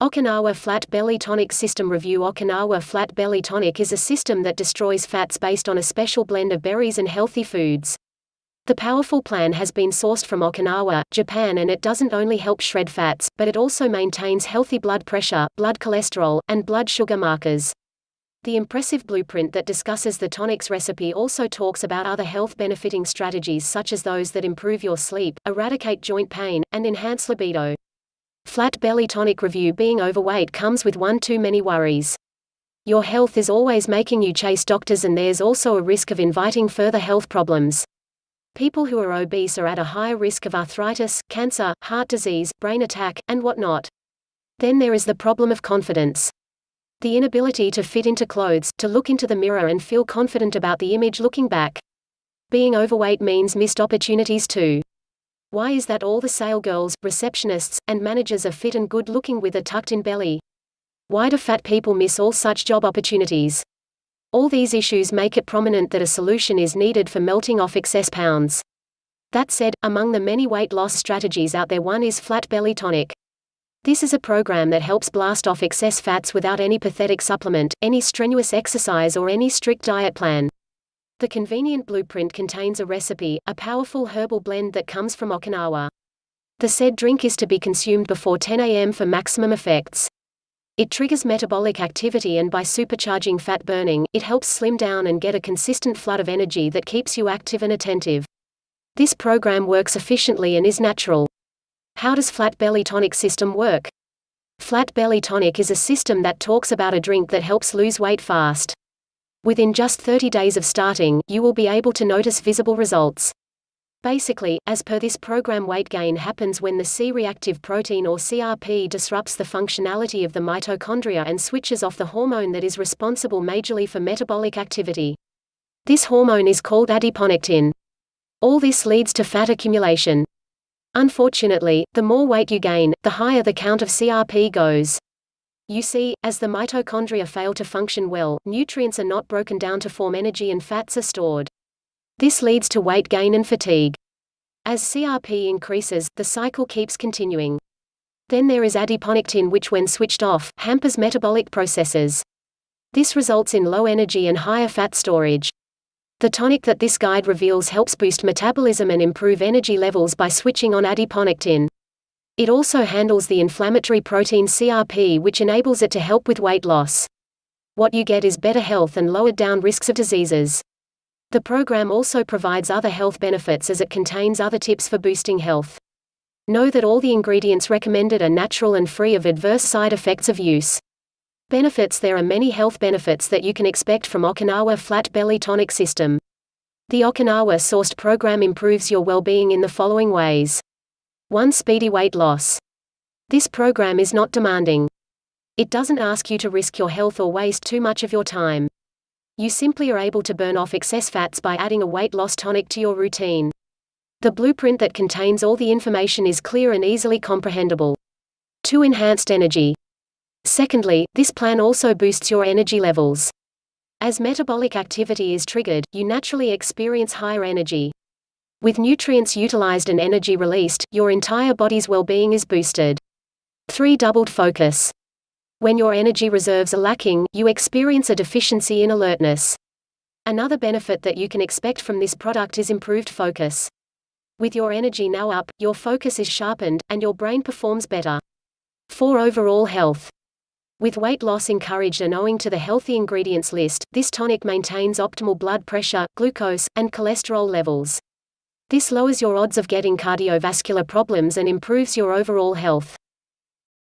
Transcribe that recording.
Okinawa Flat Belly Tonic System Review. Okinawa Flat Belly Tonic is a system that destroys fats based on a special blend of berries and healthy foods. The powerful plan has been sourced from Okinawa, Japan, and it doesn't only help shred fats, but it also maintains healthy blood pressure, blood cholesterol, and blood sugar markers. The impressive blueprint that discusses the tonic's recipe also talks about other health-benefiting strategies such as those that improve your sleep, eradicate joint pain, and enhance libido. Flat Belly Tonic Review. Being overweight comes with one too many worries. Your health is always making you chase doctors, and there's also a risk of inviting further health problems. People who are obese are at a higher risk of arthritis, cancer, heart disease, brain attack, and whatnot. Then there is the problem of confidence. The inability to fit into clothes, to look into the mirror and feel confident about the image looking back. Being overweight means missed opportunities too. Why is that all the sale girls, receptionists, and managers are fit and good looking with a tucked-in belly? Why do fat people miss all such job opportunities? All these issues make it prominent that a solution is needed for melting off excess pounds. That said, among the many weight loss strategies out there, one is Flat Belly Tonic. This is a program that helps blast off excess fats without any pathetic supplement, any strenuous exercise, or any strict diet plan. The convenient blueprint contains a recipe, a powerful herbal blend that comes from Okinawa. The said drink is to be consumed before 10 a.m. for maximum effects. It triggers metabolic activity, and by supercharging fat burning, it helps slim down and get a consistent flood of energy that keeps you active and attentive. This program works efficiently and is natural. How does Flat Belly Tonic system work? Flat Belly Tonic is a system that talks about a drink that helps lose weight fast. Within just 30 days of starting, you will be able to notice visible results. Basically, as per this program, weight gain happens when the C-reactive protein or CRP disrupts the functionality of the mitochondria and switches off the hormone that is responsible majorly for metabolic activity. This hormone is called adiponectin. All this leads to fat accumulation. Unfortunately, the more weight you gain, the higher the count of CRP goes. You see, as the mitochondria fail to function well, nutrients are not broken down to form energy and fats are stored. This leads to weight gain and fatigue. As CRP increases, the cycle keeps continuing. Then there is adiponectin, which when switched off, hampers metabolic processes. This results in low energy and higher fat storage. The tonic that this guide reveals helps boost metabolism and improve energy levels by switching on adiponectin. It also handles the inflammatory protein CRP, which enables it to help with weight loss. What you get is better health and lowered down risks of diseases. The program also provides other health benefits as it contains other tips for boosting health. Know that all the ingredients recommended are natural and free of adverse side effects of use. Benefits. There are many health benefits that you can expect from Okinawa Flat Belly Tonic System. The Okinawa-sourced program improves your well-being in the following ways. 1. Speedy weight loss. This program is not demanding. It doesn't ask you to risk your health or waste too much of your time. You simply are able to burn off excess fats by adding a weight loss tonic to your routine. The blueprint that contains all the information is clear and easily comprehensible. 2. Enhanced energy. Secondly, this plan also boosts your energy levels. As metabolic activity is triggered, you naturally experience higher energy. With nutrients utilized and energy released, your entire body's well-being is boosted. 3. Doubled focus. When your energy reserves are lacking, you experience a deficiency in alertness. Another benefit that you can expect from this product is improved focus. With your energy now up, your focus is sharpened, and your brain performs better. 4. Overall health. With weight loss encouraged and owing to the healthy ingredients list, this tonic maintains optimal blood pressure, glucose, and cholesterol levels. This lowers your odds of getting cardiovascular problems and improves your overall health.